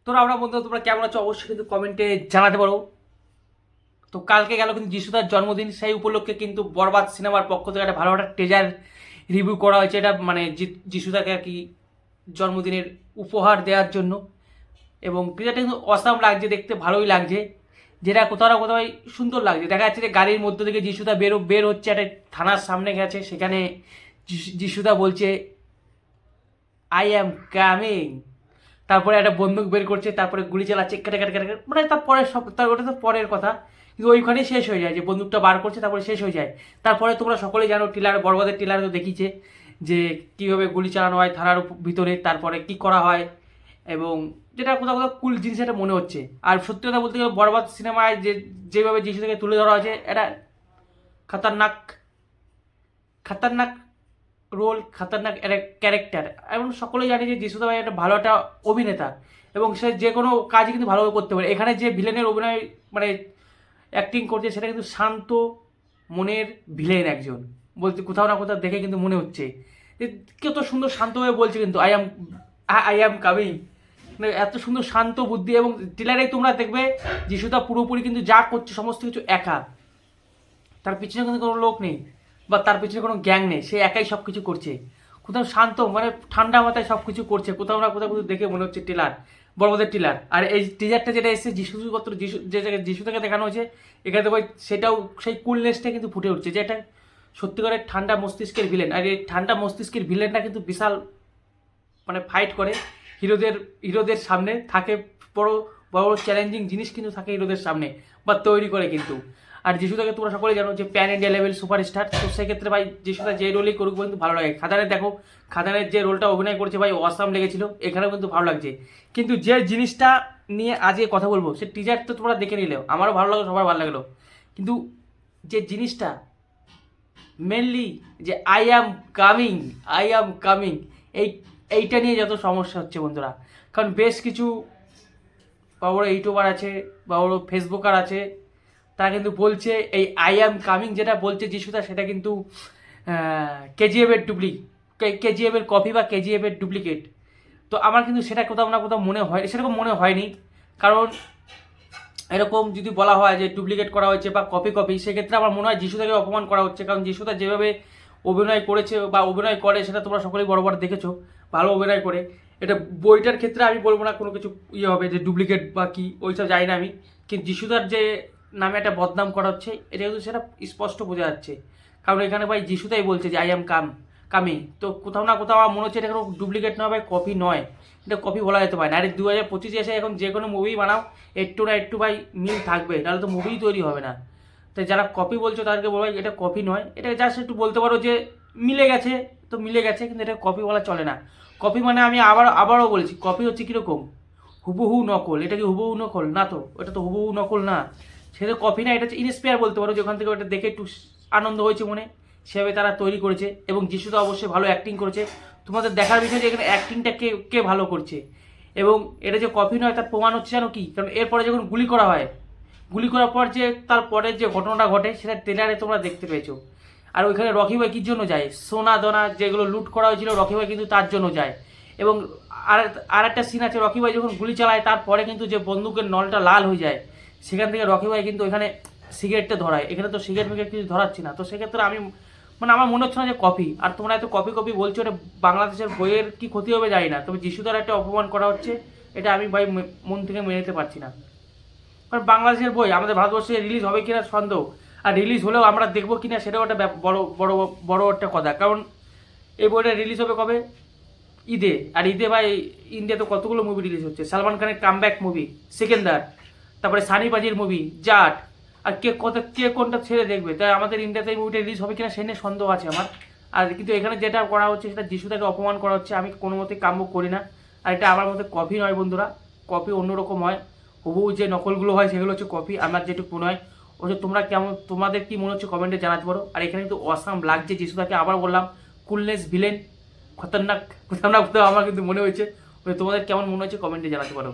আমরা বন্ধু তোমরা কেমন আছো অবশ্যই কিন্তু কমেন্টে জানাতে পারো। তো কালকে গেল কিন্তু যিশুদার জন্মদিন, সেই উপলক্ষে কিন্তু বরবাদ সিনেমার পক্ষ থেকে একটা ভালো একটা ট্রেজার রিভিউ করা হয়েছে। এটা মানে যিশুদাকে আর কি জন্মদিনের উপহার দেওয়ার জন্য, এবং ট্রেজারটা কিন্তু অসাম লাগছে, দেখতে ভালোই লাগছে, যেটা কোথাও না কোথাও সুন্দর লাগছে। দেখা যাচ্ছে যে গাড়ির মধ্যে থেকে যিশুদা বের হচ্ছে, একটা থানার সামনে গেছে, সেখানে যিশুদা বলছে আই অ্যাম কামিং, তারপরে একটা বন্দুক বের করছে, তারপরে গুলি চালাচ্ছে কেটে কেটে কেটে, মানে তারপরে সব তার ওটা তো পরের কথা, কিন্তু ওইখানেই শেষ হয়ে যায় যে বন্দুকটা বার করছে, তারপরে শেষ হয়ে যায়। তারপরে তোমরা সকলেই জানো টিলার, বরবাদের টিলারে তো দেখিছে যে কীভাবে গুলি চালানো হয় থানার ভিতরে, তারপরে কি করা হয়, এবং যেটা কোথাও কোথাও কুল জিনিস এটা মনে হচ্ছে। আর সত্যি কথা বলতে গেলে বরবাদ সিনেমায় যেভাবে যিশু থেকে তুলে ধরা হয়েছে, এটা খতরনাক খতরনাক রোল, খতরনাক একটা ক্যারেক্টার। এবং সকলেই জানি যে যিশুদা ভাই একটা ভালো একটা অভিনেতা, এবং সে যে কোনো কাজই কিন্তু ভালোভাবে করতে পারে। এখানে যে ভিলেনের অভিনয় মানে অ্যাক্টিং করছে, সেটা কিন্তু শান্ত মনের ভিলেন একজন, বলতে কোথাও না কোথাও দেখে কিন্তু মনে হচ্ছে যে কত সুন্দর শান্তভাবে বলছে কিন্তু আই অ্যাম কামিং, মানে এত সুন্দর শান্ত বুদ্ধি। এবং ট্রেলারেই তোমরা দেখবে যিশুদা পুরোপুরি কিন্তু যা করছে সমস্ত কিছু একা, তার পিছনে কিন্তু কোনো লোক নেই বা তার পিছনে কোনো গ্যাং নেই, সে একাই সব কিছু করছে। কোথাও শান্ত মানে ঠান্ডা মাথায় সব কিছু করছে, কোথাও না কোথাও কিন্তু দেখে মনে হচ্ছে টিলার, বড়দের টিলার। আর এই টিজারটা যেটা এসেছে যিশুপত্র, যে জায়গায় যিশু থেকে দেখানো হয়েছে, এখানে ভাই সেটাও সেই কুলনেসটা কিন্তু ফুটে উঠছে, যে এটা সত্যিকারের ঠান্ডা মস্তিষ্কের ভিলেন। আর এই ঠান্ডা মস্তিষ্কের ভিলেনটা কিন্তু বিশাল মানে ফাইট করে হিরোদের সামনে, থাকে বড় বড় বড় চ্যালেঞ্জিং জিনিস কিন্তু থাকে হিরোদের সামনে বা তৈরি করে কিন্তু। আর যিশুদাকে তোমরা সকলে জানো যে প্যান ইন্ডিয়া লেভেল সুপারস্টার, তো সেক্ষেত্রে ভাই যিশুদা যে রোলই করুক কিন্তু ভালো লাগে। খাদানের দেখো, খাদানের যে রোলটা অভিনয় করেছে ভাই অসাম লেগেছিল, এখানেও কিন্তু ভালো লাগছে। কিন্তু যে জিনিসটা নিয়ে আজকে কথা বলবো, সে টিজার তো তোমরা দেখে নিলেও, আমারও ভালো লাগলো, সবার ভালো লাগলো, কিন্তু যে জিনিসটা মেনলি যে আই অ্যাম কামিং, এই এইটা নিয়ে যত সমস্যা হচ্ছে বন্ধুরা। কারণ বেশ কিছু বড় বড় ইউটিউবার আছে বা বড় ফেসবুকার আছে, তারা কিন্তু বলছে এই আই অ্যাম কামিং যেটা বলছে যিশুদা, সেটা কিন্তু কেজিএফের কেজিএফের কপি বা কেজিএফের ডুপ্লিকেট। তো আমার কিন্তু সেটা কোথাও না কোথাও মনে হয়, সেরকম মনে হয়নি। কারণ এরকম যদি বলা হয় যে ডুপ্লিকেট করা হয়েছে বা কপি, সেক্ষেত্রে আমার মনে হয় যিশুদাকে অপমান করা হচ্ছে। কারণ যিশুদা যেভাবে অভিনয় করেছে বা অভিনয় করে, সেটা তোমরা সকলেই বড় দেখেছো, ভালো অভিনয় করে। এটা বইটার ক্ষেত্রে আমি বলবো না কোনো কিছু ইয়ে হবে যে ডুপ্লিকেট বা কি, ওইসব জানি না আমি। কিন্তু যিশুদার যে নামে একটা বদনাম করা হচ্ছে, এটা কিন্তু সেটা স্পষ্ট বোঝা যাচ্ছে। কারণ এখানে ভাই যিশুদাই বলছে যে আই অ্যাম কামিং, তো কোথাও না কোথাও আমার মনে হচ্ছে এটা কোনো ডুপ্লিকেট নয় ভাই, কপি নয়, এটা কপি বলা যেতে পারে না। আর 2025 এসে এখন যে কোনো মুভি বানাও একটু না একটু ভাই মিল থাকবে, নাহলে তো মুভিই তৈরি হবে না। তাই যারা কপি বলছো তাদেরকে বলবো এটা কপি নয়, এটা জাস্ট একটু বলতে পারো যে মিলে গেছে, তো মিলে গেছে, কিন্তু এটা কপি বলা চলে না। কপি মানে আমি আবারও বলেছি, কপি হচ্ছে কীরকম, হুবহু নকল। এটা কি হুবহু নকল না? তো এটা তো হুবহু নকল না, সেটা কপি না, এটা হচ্ছে ইন্সপায়ার বলতে পারো, যেখান থেকে ওটা দেখে একটু আনন্দ হয়েছে মনে, সেভাবে তারা তৈরি করেছে। এবং যিশু তো অবশ্যই ভালো অ্যাক্টিং করেছে। তোমাদের দেখার বিষয় যে এখানে অ্যাক্টিংটা কে কে ভালো করছে। এবং এটা যে কপি নয় তার প্রমাণ হচ্ছে জানো কি, কারণ এরপরে যখন গুলি করা হয়, গুলি করার পর যে তারপরে যে ঘটনাটা ঘটে, সেটা ট্রেলারে তোমরা দেখতে পেয়েছো। আর ওইখানে রকি ভাই কির জন্য যায়, সোনা দানা যেগুলো লুট করা হয়েছিল, রকি ভাই কিন্তু তার জন্য যায়। এবং আর আর একটা সিন আছে, রকি ভাই যখন গুলি চালায়, তারপরে কিন্তু যে বন্দুকের নলটা লাল হয়ে যায়, সেখান থেকে রকি ভাই কিন্তু ওইখানে সিগারেটটা ধরায়। এখানে তো সিগারেট মিগারেট কিছু ধরাচ্ছি না, তো সেক্ষেত্রে আমি মানে আমার মনে হচ্ছে না যে কপি। আর তোমরা এত কপি বলছো, এটা বাংলাদেশের বইয়ের কি ক্ষতি হবে জানি না, তবে যিশুদার একটা অপমান করা হচ্ছে, এটা আমি ভাই মন থেকে মেনে নিতে পারছি না। কারণ বাংলাদেশের বই আমাদের ভারতবর্ষে রিলিজ হবে কিনা সন্দেহ, আর রিলিজ হলেও আমরা দেখবো কিনা সেটাও একটা বড় বড় বড় একটা কথা। কারণ এই বইটা রিলিজ হবে কবে? ঈদে। আর ঈদে ভাই ইন্ডিয়াতে কতগুলো মুভি রিলিজ হচ্ছে, সালমান খানের কামব্যাক মুভি সিকেন্দার, তারপরে সানি পাজির মুভি জাট, আর কে কোনটা ছেড়ে দেখবে। তাই আমাদের ইন্ডিয়াতে এই মুভিটা রিলিজ হবে কিনা সে নিয়ে সন্দেহ আছে আমার। আর কিন্তু এখানে যেটা করা হচ্ছে, সেটা যিশুদাকে অপমান করা হচ্ছে, আমি কোনো মতে কাম্য করি না। আর এটা আমার মতে কপি নয় বন্ধুরা, কপি অন্যরকম হয়, হুবহু যে নকলগুলো হয় সেগুলো হচ্ছে কপি, আমার যেটুকু মনে হয়। ওই তোমরা কেমন, তোমাদের কি মনে হচ্ছে কমেন্টে জানাতে পারো। আর এখানে কিন্তু অসাম লাগছে যিশুদাকে, আবার বললাম কুলনেস ভিলেন, খতরনাক, কোথাও না কোথাও আমার কিন্তু মনে হয়েছে। তোমাদের কেমন মনে হচ্ছে কমেন্টে জানাতে পারো।